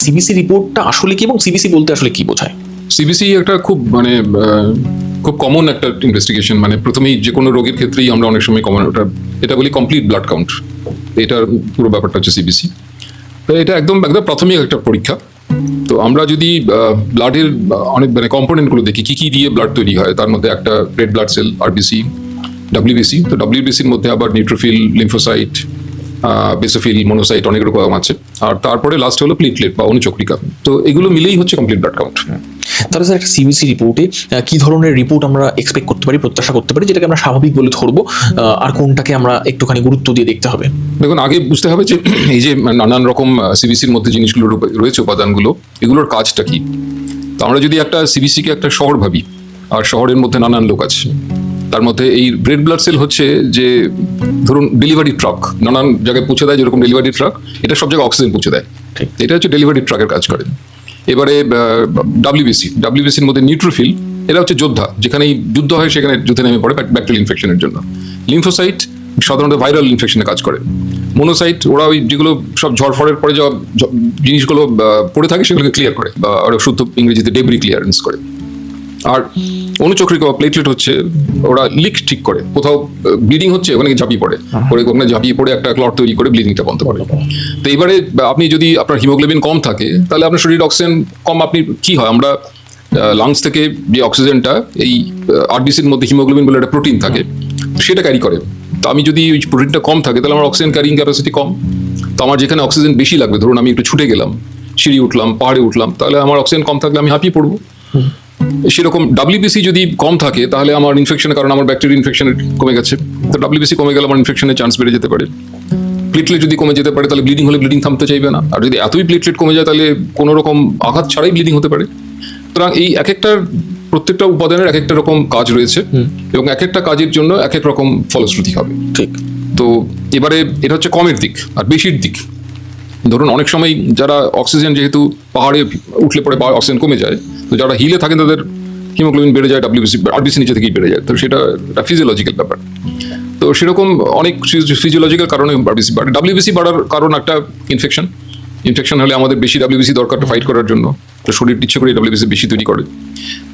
CBC রিপোর্টটা আসলে কি এবং সিবিসি বলতে আসলে কি বোঝায়? সিবিসি একটা খুব খুব কমন একটা ইনভেস্টিগেশন, প্রথমেই যে কোনো রোগের ক্ষেত্রেই আমরা অনেক সময় কমন এটা বলি কমপ্লিট ব্লাড কাউন্ট। এটার পুরো ব্যাপারটা হচ্ছে সিবিসি। তো এটা একদম প্রাথমিক একটা পরীক্ষা। তো আমরা যদি ব্লাডের অনেক কম্পোনেন্টগুলো দেখি কি দিয়ে ব্লাড তৈরি হয়, তার মধ্যে একটা red blood cell, RBC, WBC. তো ডাব্লিউবিসির মধ্যে আবার নিউট্রোফিল, লিম্ফোসাইট, বেসোফিল, মোনোসাইট অনেক রকম আছে। আর তারপরে লাস্ট হলো প্লেটলেট বা অনুচক্রিকা। তো এগুলো মিলেই হচ্ছে কমপ্লিট ব্লাড কাউন্ট। তাহলে স্যার একটা সিবিসি রিপোর্টে কি ধরনের রিপোর্ট আমরা এক্সপেক্ট করতে পারি, প্রত্যাশা করতে পারি, যেটাকে আমরা স্বাভাবিক বলে ধরবো, আর কোনটাকে আমরা একটুখানি গুরুত্ব দিয়ে দেখতে হবে? দেখুন, আগে বুঝতে হবে যে এই যে নানান রকম সিবিসির মধ্যে জিনিসগুলো রয়েছে, উপাদানগুলো, এগুলোর কাজটা কি। তো আমরা যদি একটা সিবিসিকে একটা শহর ভাবি, আর শহরের মধ্যে নানান লোক আছে, তার মধ্যে এই রেড ব্লাড সেল হচ্ছে যে ধরুন ডেলিভারি ট্রাক, নানান জায়গায় পৌঁছে দেয়, যেরকম ডেলিভারি ট্রাক, এটা সব জায়গায় অক্সিজেন পৌঁছে দেয়। এটা হচ্ছে ডেলিভারি ট্রাকের কাজ করে। এবারে ডাব্লিউবিসির মধ্যে নিউট্রোফিল, এরা হচ্ছে যোদ্ধা, যেখানেই যুদ্ধ হয় সেখানে যুদ্ধে নেমে পড়ে ব্যাকটেরিয়াল ইনফেকশনের জন্য। লিম্ফোসাইট সাধারণত ভাইরাল ইনফেকশনে কাজ করে। মোনোসাইট ওরা ওই যেগুলো সব ঝড়ফড়ের পরে যা জিনিসগুলো পড়ে থাকে সেগুলোকে ক্লিয়ার করে, বা ওরা শুদ্ধ ইংরেজিতে ডেব্রি ক্লিয়ারেন্স করে। আর অনুচক্রিকা বা প্লেটলেট হচ্ছে ওরা লিক ঠিক করে, কোথাও ব্লিডিং হচ্ছে ওখানে ঝাঁপিয়ে পড়ে, ওখানে ঝাঁপিয়ে পড়ে একটা ক্লট তৈরি করে ব্লিডিংটা বন্ধ করে। তো এবারে আপনি যদি আপনার হিমোগ্লোবিন কম থাকে, তাহলে আপনার শরীরে অক্সিজেন কম, আপনি কি হয়, আমরা লাংস থেকে যে অক্সিজেনটা এই আরবিসির মধ্যে হিমোগ্লোবিন বলে একটা প্রোটিন থাকে, সেটা ক্যারি করে। তো আমি যদি ওই প্রোটিনটা কম থাকে, তাহলে আমার অক্সিজেন ক্যারিং ক্যাপাসিটি কম। তো আমার যেখানে অক্সিজেন বেশি লাগবে, ধরুন আমি একটু ছুটে গেলাম, সিঁড়ি উঠলাম, পাহাড়ে উঠলাম, তাহলে আমার অক্সিজেন কম থাকলে আমি হাঁপিয়ে পড়বো। সেরকম ডাব্লিউবিসি যদি কম থাকে, তাহলে আমার ইনফেকশনের কারণে আমার ব্যাকটেরিয়া ইনফেকশন কমে গেছে, তো ডাব্লিউবিসি কমে গেলে আমার ইনফেকশনের চান্স বেড়ে যেতে পারে। প্লেটলেট যদি কমে যেতে পারে, তাহলে ব্লিডিং হলে ব্লিডিং থামতে চাইবে না। আর যদি এতই প্লেটলেট কমে যায়, তাহলে কোনো রকম আঘাত ছাড়াই ব্লিডিং হতে পারে। সুতরাং এই প্রত্যেকটা উপাদানের এক একটা রকম কাজ রয়েছে, এবং এক একটা কাজের জন্য এক এক রকম ফলশ্রুতি হবে। ঠিক। তো এবারে এটা হচ্ছে কমের দিক। আর বেশির দিক, ধরুন অনেক সময় যারা অক্সিজেন, যেহেতু পাহাড়ে উঠলে পরে অক্সিজেন কমে যায়, তো যারা হিলে থাকেন তাদের হিমোগ্লোবিন বেড়ে যায়, ডাব্লিউবিসি আরবিসি নিচে থেকেই বেড়ে যায়। তো সেটা একটা ফিজিওলজিক্যাল ব্যাপার। তো সেরকম অনেক ফিজিওলজিক্যাল কারণে আরবিসি বাড়ে। ডাব্লিউবিসি বাড়ার কারণ একটা ইনফেকশন হলে আমাদের বেশি ডাব্লিউবিসি দরকারটা ফাইট করার জন্য, তো শরীর ইচ্ছে করে ডাব্লিউবিসি বেশি তৈরি করে।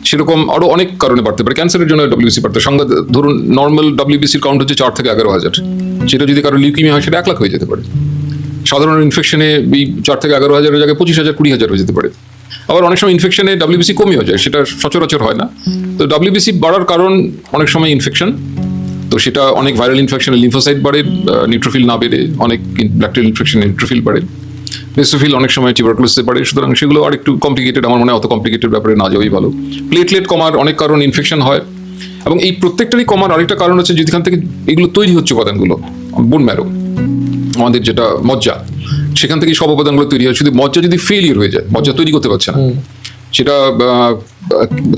সেরকম আরো অনেক কারণে বাড়তে পারে। ক্যান্সারের জন্য ডাব্লিউবিসি বাড়তে সংখ্যা, ধরুন নর্মাল ডাব্লিউবিসির কাউন্ট হচ্ছে 4 থেকে 11,000, সেটা যদি কারো লিউকিমিয়া হয় সেটা 1 লাখ হয়ে যেতে পারে। সাধারণ ইনফেকশনে এই 4 থেকে 11,000-এর জায়গায় 25,000, 20,000 হয়ে যেতে পারে। আবার অনেক সময় ইনফেকশনে ডাব্লিউবিসি কমেও যায়, সেটা সচরাচর হয় না। তো ডাব্লিউবিসি বাড়ার কারণ অনেক সময় ইনফেকশন, তো সেটা অনেক ভাইরাল ইনফেকশনে লিম্ফোসাইট বাড়ে, নিউট্রোফিল না বেড়ে, অনেক ব্যাকটেরিয়াল ইনফেকশনে নিউট্রোফিল বাড়ে, বেসোফিল অনেক সময় টিউবারকুলোসিসে বাড়ে। সুতরাং সেগুলো আর একটু কমপ্লিকেটেড, আমার মনে হয় অত কমপ্লিকেটেড ব্যাপারে না যাওয়াই ভালো। প্লেটলেট কমার অনেক কারণ ইনফেকশন হয়, এবং এই প্রত্যেকটারই কমার আরেকটা কারণ হচ্ছে যেখান থেকে এগুলো তৈরি হচ্ছে উপাদানগুলো, বোন ম্যারো, আমাদের যেটা মজ্জা, সেখান থেকে সব উপাদানগুলো তৈরি হয়। শুধু মজ্জা যদি ফেলিয়ার হয়ে যায়, মজ্জা তৈরি করতে পারছে না, সেটা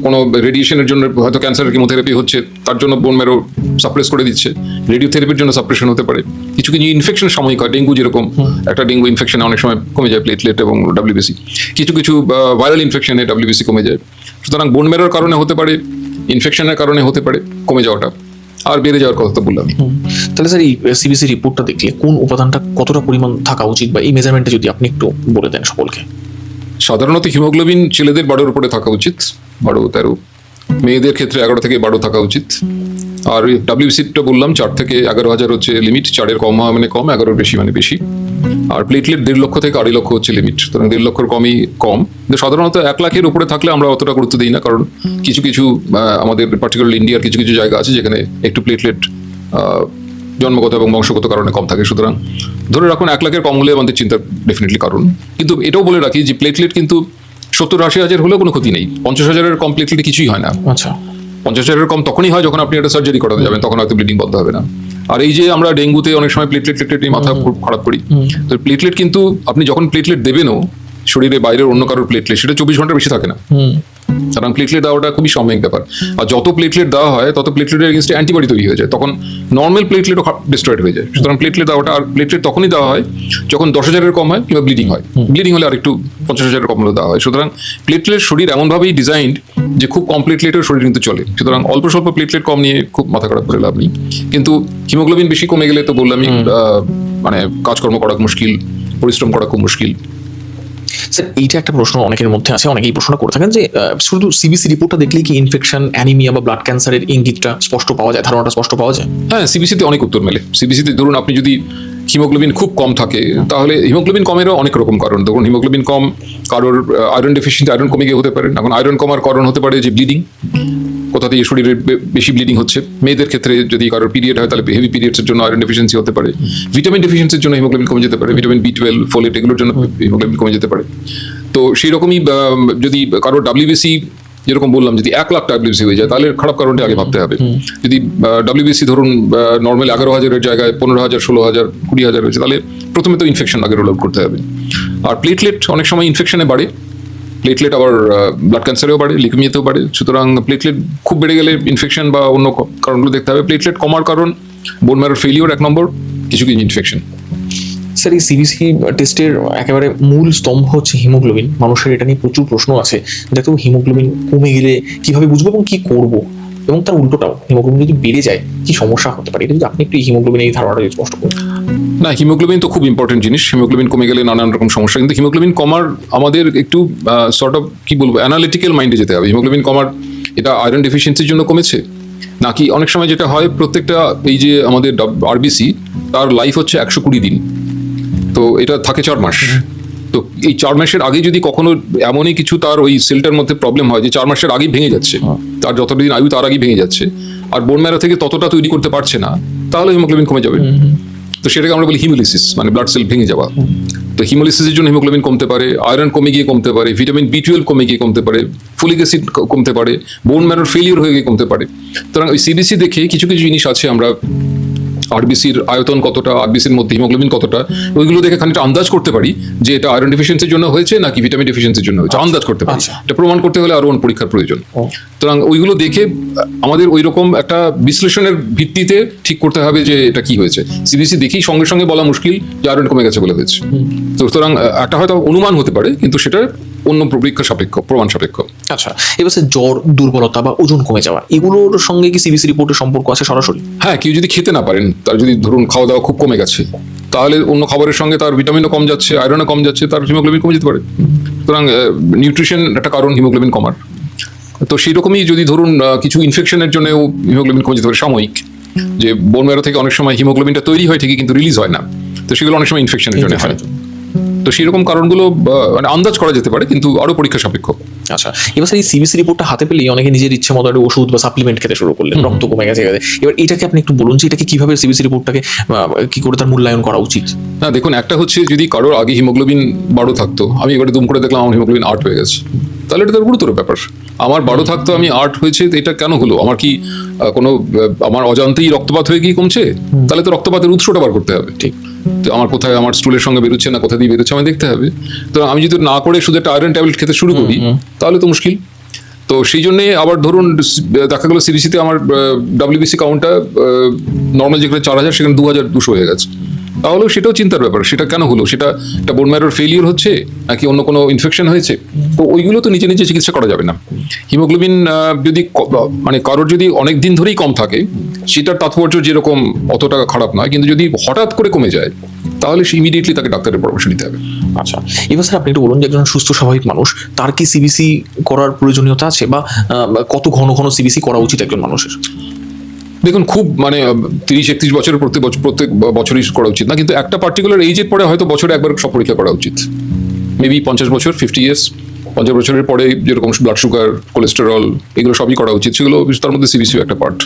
কোনো রেডিয়েশনের জন্য, হয়তো ক্যান্সারের কিমোথেরাপি হচ্ছে, তার জন্য বোন ম্যারো সাপ্রেস করে দিচ্ছে, রেডিওথেরাপির জন্য সাপ্রেশন হতে পারে। কিছু কিছু ইনফেকশন সাময়িক হয়, ডেঙ্গু যেরকম, একটা ডেঙ্গু ইনফেকশনে অনেক সময় কমে যায় প্লেটলেট এবং ডাব্লিউবিসি। কিছু ভাইরাল ইনফেকশনে ডাব্লিউবিসি কমে যায়। সুতরাং বোন ম্যারোর কারণে হতে পারে, ইনফেকশনের কারণে হতে পারে কমে যাওয়াটা, আর বেড়ে যাওয়ার কথা তো বললাম। তাহলে স্যার এই সিবিসি রিপোর্টটা দেখলে কোন উপাদানটা কতটা পরিমাণ থাকা উচিত, বা এই মেজারমেন্টটা যদি আপনি একটু বলে দেন সকলকে। সাধারণত হিমোগ্লোবিন ছেলেদের 12-এর উপরে থাকা উচিত, 12-13। মেয়েদের ক্ষেত্রে 11 থেকে 12 থাকা উচিত। আর ডাব্লিউবিসিটা বললাম 4 থেকে 11,000 হচ্ছে লিমিট, 4-এর কম হয় মানে কম, 11-এর বেশি মানে বেশি। আর প্লেটলেট 1.5 লক্ষ থেকে 2.5 লক্ষ হচ্ছে লিমিট, সুতরাং 1.5 লক্ষের কমই কম। কিন্তু সাধারণত 1 লাখের উপরে থাকলে আমরা অতটা গুরুত্ব দিই না, কারণ কিছু আমাদের পার্টিকুলারলি ইন্ডিয়ার কিছু জায়গা আছে যেখানে একটু প্লেটলেট জন্মগত এবং বংশগত কারণে কম থাকে। সুতরাং ধরে রাখুন 1 লাখের কম হলে আমাদের চিন্তার ডেফিনেটলি কারণ। কিন্তু এটাও বলে রাখি যে প্লেটলেট কিন্তু 70-80 হাজার হলেও কোনো ক্ষতি নেই, 50,000-এর কম প্লেটলেট কিছুই হয় না। আচ্ছা, 50,000-এর কম তখনই হয় যখন আপনি একটা সার্জারি করাতে যাবেন, তখন হয়তো ব্লিডিং বন্ধ হবে না। আর এই যে আমরা ডেঙ্গুতে অনেক সময় প্লেটলেট নিয়ে মাথা খুব খারাপ করি, তো প্লেটলেট কিন্তু আপনি যখন প্লেটলেট দেবেনও শরীরে বাইরের অন্য কারোর প্লেটলেট, সেটা 24 ঘন্টার বেশি থাকে না। কারণ প্লেটলেট দেওয়াটা খুবই সাময়িক ব্যাপার। আর যত প্লেটলেট দেওয়া হয় তত প্লেটলেটের এগেইনস্টে অ্যান্টিবডি তৈরি হয়ে যায়, তখন নর্মাল প্লেটলেটও ডিস্ট্রয়েড হয়ে যায়। সুতরাং প্লেটলেট দেওয়াটা, আর প্লেটলেট তখনই দেওয়া হয় যখন 10,000-এর কম হয় কিংবা ব্লিডিং হয়। ব্লিডিং হলে আর একটু 50,000-এর কম হলে দেওয়া হয়। সুতরাং প্লেটলেট শরীর এমনভাবেই ডিজাইন্ড যে খুব কম প্লেটলেটের শরীর কিন্তু চলে। সুতরাং অল্প স্বল্প প্লেটলেট কম নিয়ে খুব মাথা খারাপ করে লাভ নেই। কিন্তু হিমোগ্লোবিন বেশি কমে গেলে তো বললামই, কাজকর্ম করা মুশকিল, পরিশ্রম করা খুব মুশকিল। স্যার এইটা একটা প্রশ্ন অনেকের মধ্যে আছে, অনেকেই প্রশ্ন করে থাকেন যে শুধু সিবিসি রিপোর্টটা দেখলেই কি ইনফেকশন, অ্যানিমিয়া বা ব্লাড ক্যান্সারের ইঙ্গিতটা স্পষ্ট পাওয়া যায়, ধারণাটা স্পষ্ট পাওয়া যায়? হ্যাঁ, সিবিসিতে অনেক উত্তর মেলে। সিবিসিতে ধরুন আপনি যদি হিমোগ্লোবিন খুব কম থাকে, তাহলে হিমোগ্লোবিন কমেরও অনেক রকম কারণ। ধরুন হিমোগ্লোবিন কম কারোর আয়রন ডেফিসিয়েন্সি, আয়রন কমে গিয়ে হতে পারে। এখন আয়রন কমার কারণ হতে পারে যে ব্লিডিং, কোথা থেকে শরীরে বেশি ব্লিডিং হচ্ছে। মেয়েদের ক্ষেত্রে যদি কারোর পিরিয়ড হয় তাহলে হেভি পিরিয়ডসের জন্য আয়রন ডেফিসিয়েন্সি হতে পারে। ভিটামিন ডেফিসিয়েন্সির জন্য হিমোগ্লোবিন কমে যেতে পারে, ভিটামিন B12, ফোলেট এগুলোর জন্য হিমোগ্লোবিন কমে যেতে পারে। তো সেই রকমই যদি কারোর WBC, যেরকম বললাম, যদি 1 লাখ WBC হয়ে যায় তাহলে খারাপ কারণটা আগে ভাবতে হবে। যদি WBC ধরুন নর্মাল 11,000-এর জায়গায় 15,000, 16,000, 20,000 হয়েছে, তাহলে প্রথমে তো ইনফেকশন আগে রোল আউট করতে হবে। আর প্লেটলেট অনেক সময় ইনফেকশনে বাড়ে, প্লেটলেট আবার ব্লাড ক্যান্সারেও বাড়ে, লিউকেমিয়াতেও বাড়ে। সুতরাং প্লেটলেট খুব বেড়ে গেলে ইনফেকশন বা অন্য কারণগুলো দেখতে হবে। প্লেটলেট কমার কারণ বোন ম্যারোর ফেলিওর 1 নম্বর, কিছু কিছু ইনফেকশন। স্যার এই সিবিসি টেস্টের একেবারে মূল স্তম্ভ হচ্ছে হিমোগ্লোবিন। মানুষের এটা নিয়ে প্রচুর প্রশ্ন আছে, দেখো হিমোগ্লোবিন কমে গেলে কিভাবে বুঝবো এবং কি করব, এবং তার উল্টোটাও হিমোগ্লোবিন যদি বেড়ে যায় কি সমস্যা হতে পারে। এটা যদি আপনি একটু হিমোগ্লোবিন এই ধারণাটা যদি স্পষ্ট করুন। না, হিমোগ্লোবিন তো খুব ইম্পর্টেন্ট জিনিস। হিমোগ্লোবিন কমে গেলে নানান রকম সমস্যা, কিন্তু হিমোগ্লোবিন কমার আমাদের একটু সর্ট অফ কি বলবো অ্যানালিটিক্যাল মাইন্ডে যেতে হবে। হিমোগ্লোবিন কমার এটা আয়রন ডেফিসিয়েন্সির জন্য কমেছে নাকি অনেক সময় যেটা হয়, প্রত্যেকটা এই যে আমাদের আরবিসি তার লাইফ হচ্ছে 120 দিন, তো এটা থাকে 4 মাস। তো এই 4 মাসের আগে যদি কখনো এমনই কিছু তার ওই সেলটার মধ্যে প্রবলেম হয় যে 4 মাসের আগেই ভেঙে যাচ্ছে, তার যতদিন আয়ু তার আগেই ভেঙে যাচ্ছে, আর বোন ম্যারো থেকে ততটা তৈরি করতে পারছে না, তাহলে হিমোগ্লোবিন কমে যাবে। তো সেটাকে আমরা বলি হিমোলিসিস, মানে ব্লাড সেল ভেঙে যাওয়া। তো হিমোলিসিসের জন্য হিমোগ্লোবিন কমতে পারে, আয়রন কমে গিয়ে কমতে পারে, ভিটামিন B12 কমে গিয়ে কমতে পারে, ফোলিক অ্যাসিড কমতে পারে, বোন ম্যারোর ফেলিওর হয়ে গিয়ে কমতে পারে। সুতরাং ওই সিবিসি দেখে কিছু কিছু জিনিস আছে, আমরা আরবিসির আয়তন কতটা, আরবিসির মধ্যে হিমোগ্লোবিন কতটা, ওইগুলো দেখে খানিকটা আন্দাজ করতে পারি যে এটা আয়রন ডেফিসিয়েন্সির জন্য হয়েছে নাকি ভিটামিন ডেফিসিয়েন্সির জন্য হয়েছে, আন্দাজ করতে পারি। এটা প্রমাণ করতে হলে আরো পরীক্ষার প্রয়োজন। সুতরাং ওইগুলো দেখে আমাদের ওই রকম একটা বিশ্লেষণের ভিত্তিতে ঠিক করতে হবে যে এটা কি হয়েছে। সিবিসি দেখেই সঙ্গে সঙ্গে বলা মুশকিল যে আয়রন কমে গেছে বলে হয়েছে। সুতরাং একটা হয়তো অনুমান হতে পারে, কিন্তু সেটা অন্য পরীক্ষা সাপেক্ষ, প্রমাণ সাপেক্ষ। আচ্ছা, এবার স্যার জ্বর, দুর্বলতা বা ওজন কমে যাওয়া, এগুলোর সঙ্গে কি সিবিসি রিপোর্টের সম্পর্ক আছে সরাসরি? হ্যাঁ, কেউ যদি খেতে না পারেন, তার যদি ধরুন খাওয়া দাওয়া খুব কমে গেছে, তাহলে অন্য খাবারের সঙ্গে তার ভিটামিনও কম যাচ্ছে, আয়রনও কম যাচ্ছে, তার হিমোগ্লোবিন কমে যেতে পারে। সুতরাং নিউট্রিশন একটা কারণ হিমোগ্লোবিন কমার। তো সেই রকমই যদি ধরুন কিছু ইনফেকশনের জন্যও হিমোগ্লোবিন কমে যেতে পারে সাময়িক, যে বোন ম্যারো থেকে অনেক সময় হিমোগ্লোবিনটা তৈরি হয় ঠিকই কিন্তু রিলিজ হয় না, তো সেগুলো অনেক সময় ইনফেকশনের জন্য হয়। তো সেই রকম কারণগুলো মানে আন্দাজ করা যেতে পারে, কিন্তু আরো পরীক্ষা সাপেক্ষ। আচ্ছা, এবার স্যার এই সিবিসি রিপোর্টটা হাতে পেলেই অনেকে নিজের ইচ্ছে মতো একটা ওষুধ বা সাপ্লিমেন্ট খেতে শুরু করলেন, রক্ত কমে গেছে। এবার এটাকে আপনি একটু বলুন যে এটাকে কিভাবে সিবিসি রিপোর্টটাকে কি করে তার মূল্যায়ন করা উচিত? না দেখুন, একটা হচ্ছে যদি কারোর আগে হিমোগ্লোবিন 12 থাকতো, আমি এবারে দুম করে দেখলাম আমার হিমোগ্লোবিন 8 হয়ে গেছে, তাহলে এটা তার গুরুতর ব্যাপার। আমার 12 থাকতো, আমি 8 হয়েছে, এটা কেন হলো? আমার কি কোনো আমার অজান্তেই রক্তপাত হয়ে গিয়ে কমছে? তাহলে তো রক্তপাতের উৎসটা বার করতে হবে। ঠিক, তো আমার কোথায় আমার স্টুলের সঙ্গে বেরোচ্ছে না, কোথা দিয়ে বেরোচ্ছে আমি দেখতে হবে। তো আমি যদি না করে শুধু একটা আয়রন ট্যাবলেট খেতে শুরু করি তাহলে তো মুশকিল। তো সেই জন্যে আবার ধরুন দেখা গেলো সিবিসিতে আমার WBC কাউন্টটা নর্মাল যেখানে 4,000 সেখানে 2,200 হয়ে গেছে, তাহলেও সেটাও চিন্তার ব্যাপার। সেটা কেন হলো? সেটা একটা বোন ম্যারোর ফেলিওর হচ্ছে নাকি অন্য কোনো ইনফেকশন হয়েছে? তো ওইগুলো তো নিজে নিজে চিকিৎসা করা যাবে না। হিমোগ্লোবিন যদি মানে কারোর যদি অনেক দিন ধরেই কম থাকে, সেটার তাৎপর্য যেরকম অতটা খারাপ নয়, কিন্তু যদি হঠাৎ করে কমে যায় তাহলে সে ইমিডিয়েটলি তাকে ডাক্তারের পরামর্শ নিতে হবে। আচ্ছা, এবার স্যার আপনি একটু বলুন যে একজন সুস্থ স্বাভাবিক মানুষ তার কি সিবিসি করার প্রয়োজনীয়তা আছে, বা কত ঘন ঘন সিবিসি করা উচিত একজন মানুষের? দেখুন, খুব মানে 30-31 বছরের প্রত্যেক বছরই করা উচিত না, কিন্তু একটা পার্টিকুলার এইজের পরে হয়তো বছরে একবার সব পরীক্ষা করা উচিত। মেবি 50 বছর, 50 ইয়ার্স, 50 বছরের পরে যেরকম ব্লাড সুগার, কোলেস্টেরল এগুলো সবই করা উচিত। সেগুলো তার মধ্যে সিবিসিও একটা পার্ট।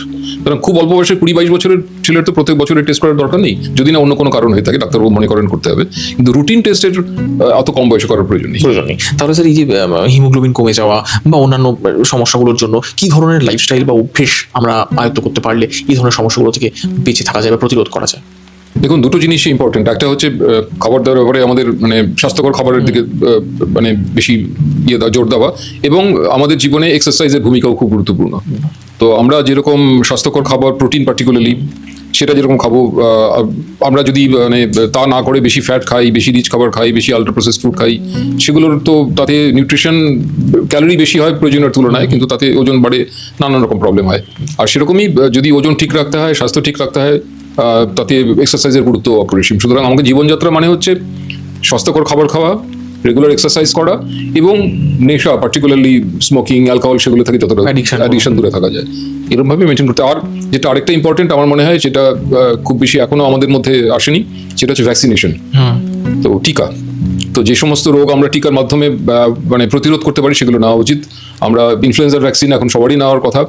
কারণ খুব অল্প বয়সে 20-22 বছরের ছেলের তো প্রত্যেক বছরের টেস্ট করার দরকার নেই, যদি না অন্য কোনো কারণ হয়ে থাকে, ডাক্তারবাবু মনে করেন করতে হবে, কিন্তু রুটিন টেস্টের অত কম বয়সে করার প্রয়োজন নেই। তাহলে স্যার এই যে হিমোগ্লোবিন কমে যাওয়া বা অন্যান্য সমস্যাগুলোর জন্য কি ধরনের লাইফস্টাইল বা অভ্যেস আমরা আয়ত্ত করতে পারলে এই ধরনের সমস্যাগুলো থেকে বেঁচে থাকা যায় বা প্রতিরোধ করা যায়? দেখুন, দুটো জিনিসই ইম্পর্টেন্ট। একটা হচ্ছে খাবার দাবার ব্যাপারে আমাদের মানে স্বাস্থ্যকর খাবারের দিকে মানে বেশি জোর দেওয়া, এবং আমাদের জীবনে এক্সারসাইজের ভূমিকাও খুব গুরুত্বপূর্ণ। তো আমরা যেরকম স্বাস্থ্যকর খাবার, প্রোটিন পার্টিকুলারলি, সেটা যেরকম খাবো, আমরা যদি মানে তা না করে বেশি ফ্যাট খাই, বেশি রিচ খাবার খাই, বেশি আল্ট্রা প্রসেসড ফুড খাই, সেগুলোর তো তাতে নিউট্রিশন ক্যালোরি বেশি হয় প্রয়োজনের তুলনায়, কিন্তু তাতে ওজন বাড়ে, নানান রকম প্রবলেম হয়। আর সেরকমই যদি ওজন ঠিক রাখতে হয়, স্বাস্থ্য ঠিক রাখতে হয়, তাতে এক্সারসাইজের গুরুত্ব অপরিসীম। সুতরাং আমাকে জীবনযাত্রা মানে হচ্ছে স্বাস্থ্যকর খাবার খাওয়া, রেগুলার এক্সারসাইজ করা এবং নেশা পার্টিকুলারলি স্মোকিং অ্যালকোহল সেগুলো থেকে যতটা অ্যাডিকশন দূরে থাকা যায় এরকমভাবে মেনটেন করতে। আর যেটা আরেকটা ইম্পর্টেন্ট আমার মনে হয় যেটা খুব বেশি এখনো আমাদের মধ্যে আসেনি সেটা হচ্ছে ভ্যাকসিনেশন। তো টিকা, তো যে সমস্ত রোগ আমরা টিকার মাধ্যমে মানে প্রতিরোধ করতে পারি সেগুলো নেওয়া উচিত। আমরা ইনফ্লুয়েঞ্জার ভ্যাকসিন এখন সবারই নেওয়ার কথা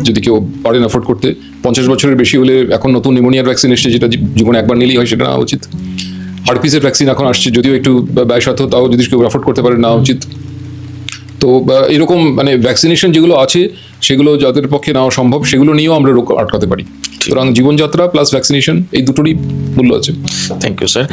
যদি কেউ পারেন অ্যাফোর্ড করতে। 50 বছরের বেশি হলে এখন নতুন নিউমোনিয়ার ভ্যাকসিন এসছে যেটা জীবনে একবার নিলেই হয়, সেটা নেওয়া উচিত। হার্পিসের ভ্যাকসিন এখন আসছে, যদিও একটু ব্যয়সাধ্য, তাও যদি কেউ অ্যাফোর্ড করতে পারে নেওয়া উচিত। তো এরকম মানে ভ্যাকসিনেশন যেগুলো আছে সেগুলো যাদের পক্ষে নেওয়া সম্ভব সেগুলো নিয়েও আমরা রোগ আটকাতে পারি। সুতরাং জীবনযাত্রা প্লাস ভ্যাকসিনেশন এই দুটোরই মূল্য আছে। Thank you sir.